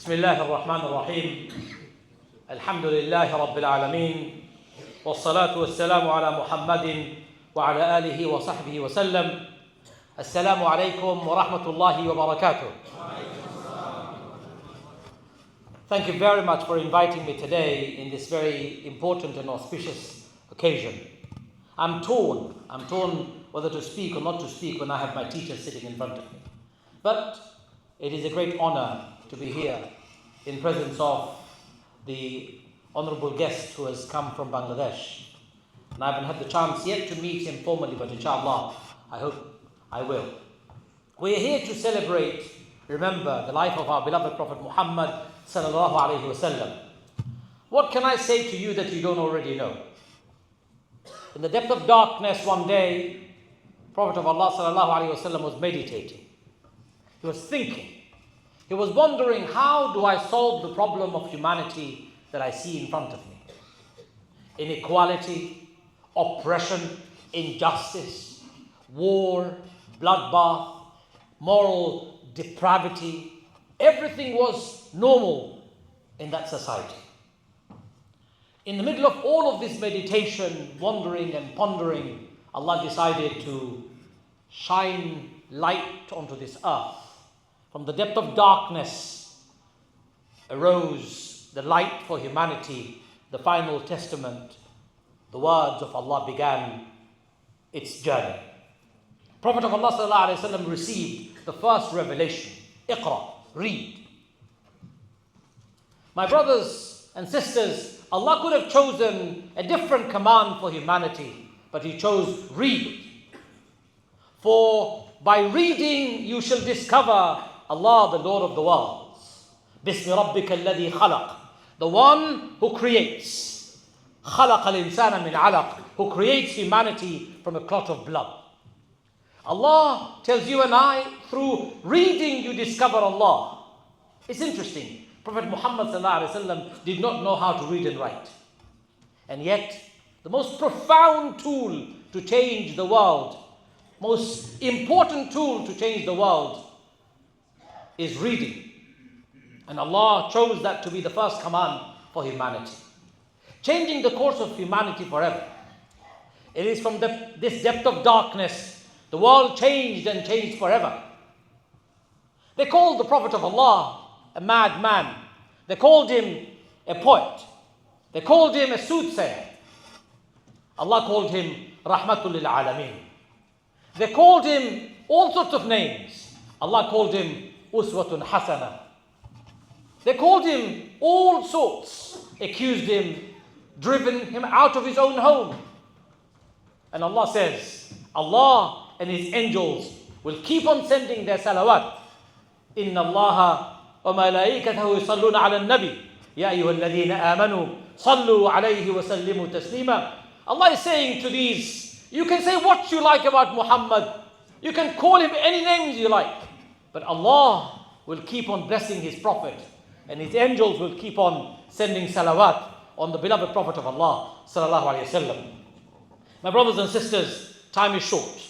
بسم الله الرحمن الرحيم الحمد لله رب العالمين والصلاة والسلام على محمد وعلى آله وصحبه وسلم. السلام عليكم ورحمة الله وبركاته. Thank you very much for inviting me today in this very important and auspicious occasion. I'm torn whether to speak or not to speak when I have my teacher sitting in front of me. But it is a great honor to be here in presence of the honorable guest who has come from Bangladesh. And I haven't had the chance yet to meet him formally, but inshallah, I hope I will. We are here to celebrate, remember, the life of our beloved Prophet Muhammad sallallahu alaihi wasallam. What can I say to you that you don't already know? In the depth of darkness one day, Prophet of Allah sallallahu alaihi wasallam was meditating. He was thinking. He was wondering, how do I solve the problem of humanity that I see in front of me? Inequality, oppression, injustice, war, bloodbath, moral depravity. Everything was normal in that society. In the middle of all of this meditation, wondering and pondering, Allah decided to shine light onto this earth. From the depth of darkness arose the light for humanity, the final testament. The words of Allah began its journey. Prophet of Allah sallallahu alaihi wasallam received the first revelation. Iqra, read. My brothers and sisters, Allah could have chosen a different command for humanity, but He chose read. For by reading you shall discover Allah, the Lord of the worlds. Bismi rabbika alladhi khalaq. The one who creates. Khalaqa al-insana min alaq. Who creates humanity from a clot of blood. Allah tells you and I, through reading you discover Allah. It's interesting. Prophet Muhammad sallallahu alaihi wasallam did not know how to read and write. And yet, the most profound tool to change the world, most important tool to change the world, is reading. And Allah chose that to be the first command for humanity. Changing the course of humanity forever. It is from this depth of darkness, the world changed and changed forever. They called the Prophet of Allah a madman. They called him a poet. They called him a soothsayer. Allah called him Rahmatul lil Alameen. They called him all sorts of names. Allah called him Uswatun Hasana. They called him all sorts, accused him, driven him out of his own home. And Allah says, Allah and His angels will keep on sending their salawat. Inna Allaha wa malaikatahu yusalluna ala nabi. Ya ayyuhalladhina amanu sallu alayhi wa sallimu taslima. Allah is saying to these, you can say what you like about Muhammad. You can call him any names you like. But Allah will keep on blessing His Prophet, and His angels will keep on sending salawat on the beloved Prophet of Allah sallallahu alaihi wasallam. My brothers and sisters, time is short.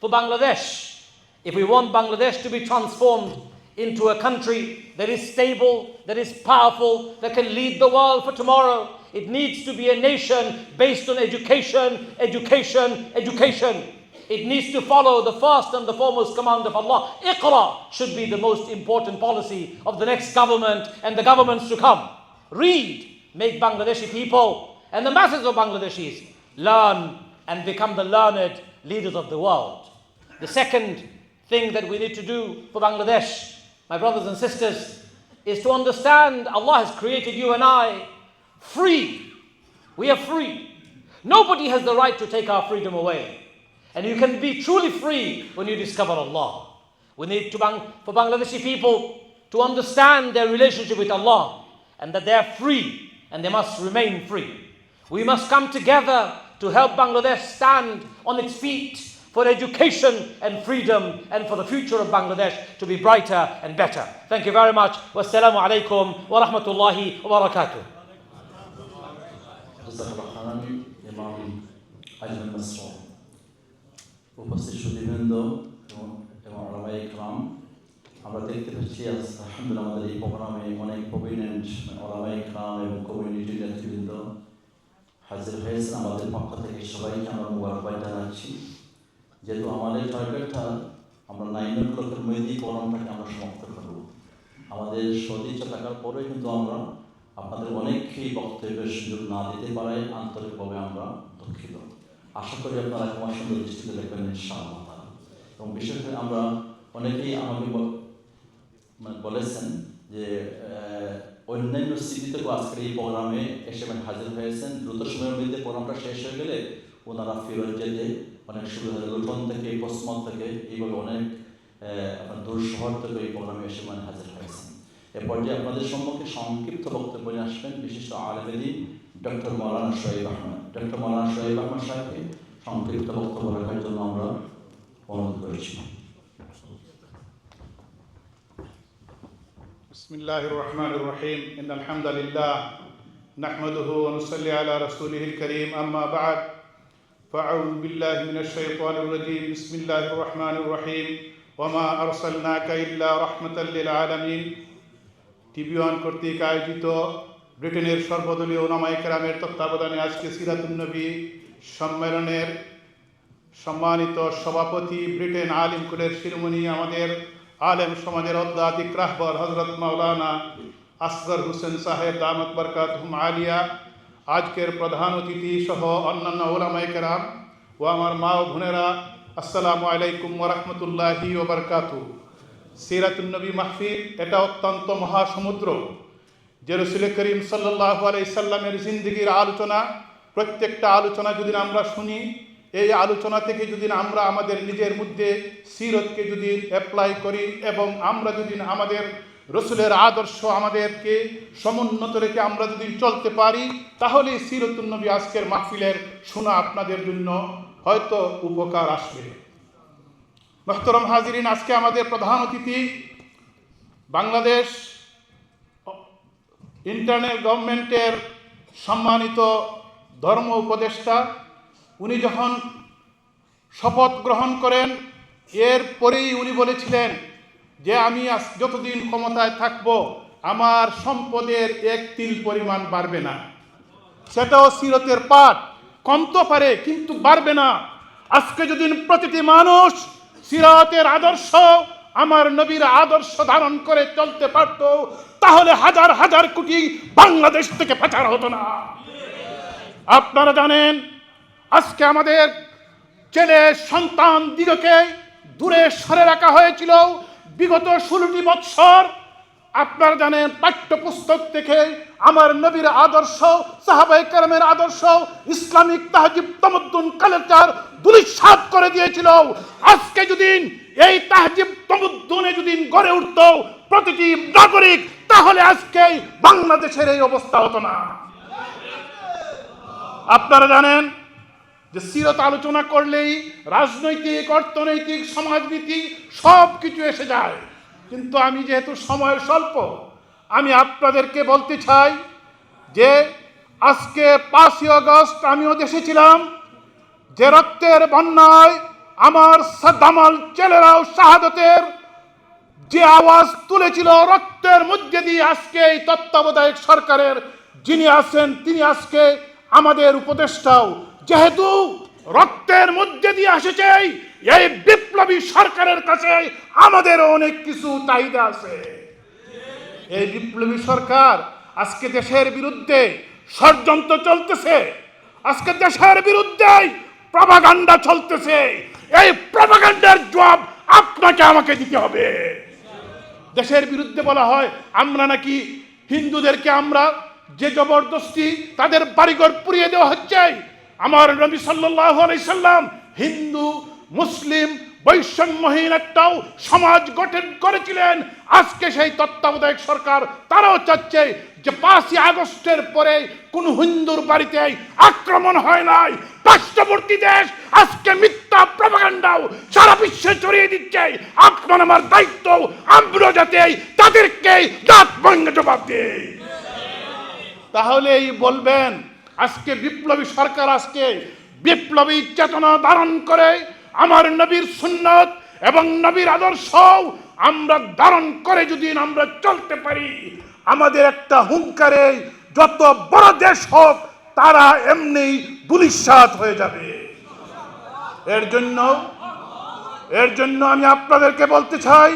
For Bangladesh, if we want Bangladesh to be transformed into a country that is stable, that is powerful, that can lead the world for tomorrow, it needs to be a nation based on education, education, education. It needs to follow the first and the foremost command of Allah. Iqra should be the most important policy of the next government and the governments to come. Read, make Bangladeshi people and the masses of Bangladeshis learn and become the learned leaders of the world. The second thing that we need to do for Bangladesh, my brothers and sisters, is to understand Allah has created you and I free. We are free. Nobody has the right to take our freedom away. And you can be truly free when you discover Allah. We need for Bangladeshi people to understand their relationship with Allah and that they are free and they must remain free. We must come together to help Bangladesh stand on its feet for education and freedom and for the future of Bangladesh to be brighter and better. Thank you very much. Wassalamu alaikum wa rahmatullahi wa barakatuh. উপস্থিত সুধীবৃন্দ এবং ওলামায়ে কেরাম, আমরা দেখতে পাচ্ছি আলহামদুলিল্লাহ আমাদের এই প্রোগ্রামে অনেক প্রভিনেন্ট ওলামায়ে কেরাম এবং কমিউনিটির নেতৃবৃন্দ হাজির হয়েছেন। আমাদের পক্ষ থেকে সবাইকে আমরা মুবারকবাদ জানাচ্ছি। যেহেতু আমাদের টার্গেটটা আমরা 9 o'clock-এর মধ্যেই প্রোগ্রামটাকে আমরা সমাপ্ত করব। আমাদের সদিচ্ছা থাকার পরে কিন্তু আমরা আপনাদের অনেককেই বক্তব্যের সুযোগ না দিতে পারায় আন্তরিকভাবে আমরা দুঃখিত। আশা করি আপনারা ক্ষমা সুন্দর দৃষ্টিতে দেখবেন ইনশাআল্লাহ। এবং বিশেষ করে আমরা অনেকেই আমাকে বলেছেন যে অন্যান্য সিটি থেকেও আজকের এই প্রোগ্রামে এসে হাজির হয়েছেন। দ্রুত সময়ের মধ্যে প্রোগ্রামটা শেষ হয়ে গেলে ওনারা ফেরত যেতে অনেক সুবিধা হবে। লুটন থেকে, পশ্চিমবঙ্গ থেকে, এইভাবে অনেক আপনার দূর শহর থেকে এই প্রোগ্রামে এসে হাজির হয়েছেন। এ পর্যায়ে আপনাদের সম্মুখে সংক্ষিপ্ত বক্তব্য নিয়ে আসবেন বিশিষ্ট আলেম দ্বীন ডক্টর মৌলানা শোয়েব আহমদ। ডক্টর মৌলানা শোয়েব আহমদ সাহেবকে সংক্ষিপ্ত বক্তব্য রাখার জন্য আমরা অনুরোধ করেছি। বিসমিল্লাহির রহমানির রহিম। ইন্নাল হামদালিল্লাহ নাহমাদুহু ওয়া নুসাল্লি আলা রাসূলিহিল কারীম। আম্মা বা'দ। ফাআউযু বিল্লাহি মিনাশ শাইতানির রাজীম। বিসমিল্লাহির রহমানির রহিম। ওয়া মা আরসালনাকা ইল্লা রাহমাতাল লিল আলামিন। টিভি-1 কর্তৃক আয়োজিত ব্রিটেনের সর্বদলীয় উলামায়ে কেরামের তত্ত্বাবধানে আজকে সিরাতুন নবী সম্মেলনের সম্মানিত সভাপতি, ব্রিটেন আলিম কুলের শিরোমণি, আমাদের আলেম সমাজের অত্যাধিক রাহবর হযরত মাওলানা আসগর হোসেন সাহেব দামাত বরকাতুহুম আলিয়া, আজকের প্রধান অতিথি সহ অন্যান্য উলামায়ে কেরাম ও আমার মা ও বোনেরা, আসসালামু আলাইকুম ওয়া রাহমাতুল্লাহি ওয়া বারাকাতুহু। সিরাতুন নবী মাহফিল এটা অত্যন্ত মহাসমুদ্র, যে রাসূল করিম সাল্লাল্লাহু আলাইহি সাল্লামের জিন্দেগির আলোচনা। প্রত্যেকটা আলোচনা যদি আমরা শুনি, এই আলোচনা থেকে যদি আমরা আমাদের নিজের মধ্যে সিরতকে যদি অ্যাপ্লাই করি এবং আমরা যদি আমাদের রসুলের আদর্শ আমাদেরকে সমুন্নত রেখে আমরা যদি চলতে পারি, তাহলে সিরাতুন নবী আজকের মাহফিলের শোনা আপনাদের জন্য হয়তো উপকার আসবে। মুহতারাম হাজিরিন, আজকে আমাদের প্রধান অতিথি বাংলাদেশ ইন্টারনাল গভর্নমেন্টের সম্মানিত ধর্ম উপদেষ্টা। উনি যখন শপথ গ্রহণ করেন, এরপরেই উনি বলেছিলেন যে আমি যতদিন ক্ষমতায় থাকব আমার সম্পদের এক তিল পরিমাণ বাড়বে না। সেটাও সিরতের পাঠ, কমতে পারে কিন্তু বাড়বে না। আজকে যদি প্রতিটি মানুষ সিরাতের আদর্শ, আমার নবীর আদর্শ ধারণ করে চলতে পারত, তাহলে হাজার হাজার কোটি বাংলাদেশ থেকে পাচার হতো না। আপনারা জানেন আজকে আমাদের ছেলে সন্তান দিগকে দূরে সরে রাখা হয়েছিল বিগত 16টি বৎসর। আপনারা জানেন পাঠ্যপুস্তক থেকে আমার নবীর আদর্শ, সাহাবায়ে কেরামের আদর্শ, ইসলামিক তাহজিব তামাদ্দুন কালচার ধূলিসাৎ করে দিয়েছিল। আজকে যদি এই তাহজিব তামাদ্দুনে যদি গড়ে উঠত প্রতিটি নাগরিক, তাহলে আজকে বাংলাদেশের এই অবস্থা হতো না। আপনারা জানেন যে সিরত আলোচনা করলেই রাজনৈতিক, অর্থনৈতিক, সমাজনীতি সব কিছু এসে যায়। কিন্তু আমি যেহেতু সময়ের স্বল্প, আমি আপনাদেরকে বলতে চাই যে আজকে 5ই আগস্ট আমিও দেশে ছিলাম, যে রক্তের বন্যায় আমার সাদ্দামাল ছেলেরাও শাহাদতের যে আওয়াজ তুলেছিল, রক্তের মধ্যে দিয়ে আজকে এই তত্ত্বাবধায়ক সরকারের যিনি আছেন তিনি আজকে আমাদের উপদেষ্টাও, যেহেতু রক্তের মধ্যে দিয়ে এসেছে, এই বিপ্লবী সরকারের কাছে আমাদের অনেক কিছু চাহিদা আছে। এই বিপ্লবী সরকার আজকে দেশের বিরুদ্ধে ষড়যন্ত্র চলতেছে, আজকে দেশের বিরুদ্ধে প্রপাগান্ডা চলতেছে। এই প্রপাগান্ডার জবাব আপনাকে আমাকে দিতে হবে। দেশের বিরুদ্ধে বলা হয় আমরা নাকি হিন্দুদেরকে আমরা যে জবরদস্তি তাদের বাড়িঘর পুড়িয়ে দেওয়া হচ্ছে। আমার নবী সাল্লাল্লাহু আলাইহি সাল্লাম হিন্দু মুসলিম বৈষম্যহীন একটাও সমাজ গঠন করেছিলেন। আজকে সেই তত্ত্বাবধায়ক সরকার তারাও চাচ্ছে যে 5ই আগস্টের পরে কোন হিন্দুর বাড়িতে আক্রমণ হয় নাই। পার্শ্ববর্তী দেশ আজকে মিথ্যা প্রপাগান্ডাও সারা বিশ্বে ছড়িয়ে দিচ্ছে। আপনার আমার দায়িত্ব আমরা যাতে তাদেরকে দাঁত ভেঙে জবাব দেই। তাহলেই বলবেন আজকে বিপ্লবী সরকার আজকে বিপ্লবী চেতনা ধারণ করে আমার নবীর সুন্নাত এবং নবীর আদর্শ আমরা ধারণ করে যদি আমরা চলতে পারি, আমাদের একটা হুঙ্কারে যত বড় দেশ হোক তারা এমনি ধূলিসাৎ হয়ে যাবে। এর জন্য আমি আপনাদেরকে বলতে চাই,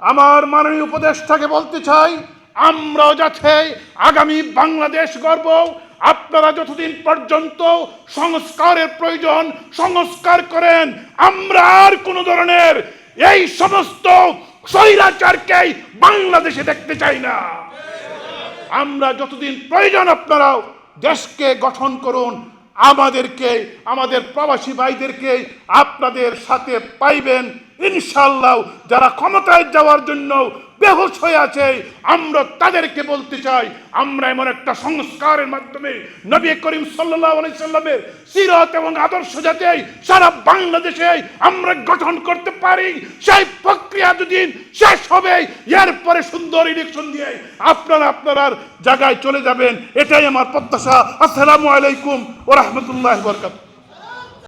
আমার মাননীয় উপদেষ্টাকে বলতে চাই, আমরাও যাতে আগামী বাংলাদেশ গড়ব, আপনারা যতদিন পর্যন্ত সংস্কারের প্রয়োজন সংস্কার করেন। আমরা আর কোন ধরনের এই সমস্ত স্বৈরাচারকে বাংলাদেশে দেখতে চাই না। আমরা যতদিন প্রয়োজন আপনারাও দেশকে গঠন করুন, আমাদের প্রবাসী ভাইদেরকে আপনাদের সাথে পাইবেন ইনশাআল্লাহ। যারা ক্ষমতায় যাওয়ার জন্য বেহুশ হয়ে আছে, আমরা তাদেরকে বলতে চাই, আমরা এমন একটা সংস্কারের মাধ্যমে নবী করিম সাল্লাল্লাহু আলাইহি সাল্লামের সিরাত এবং আদর্শ যাতে সারা বাংলাদেশে আমরা গঠন করতে পারি, সেই প্রক্রিয়া দুদিন শেষ হবে, এরপরে সুন্দর ইলেকশন দিয়ে আপনার জায়গায় চলে যাবেন। এটাই আমার প্রত্যাশা। আসসালামু আলাইকুম ওয়া রাহমাতুল্লাহি ওয়া বারাকাতুহু।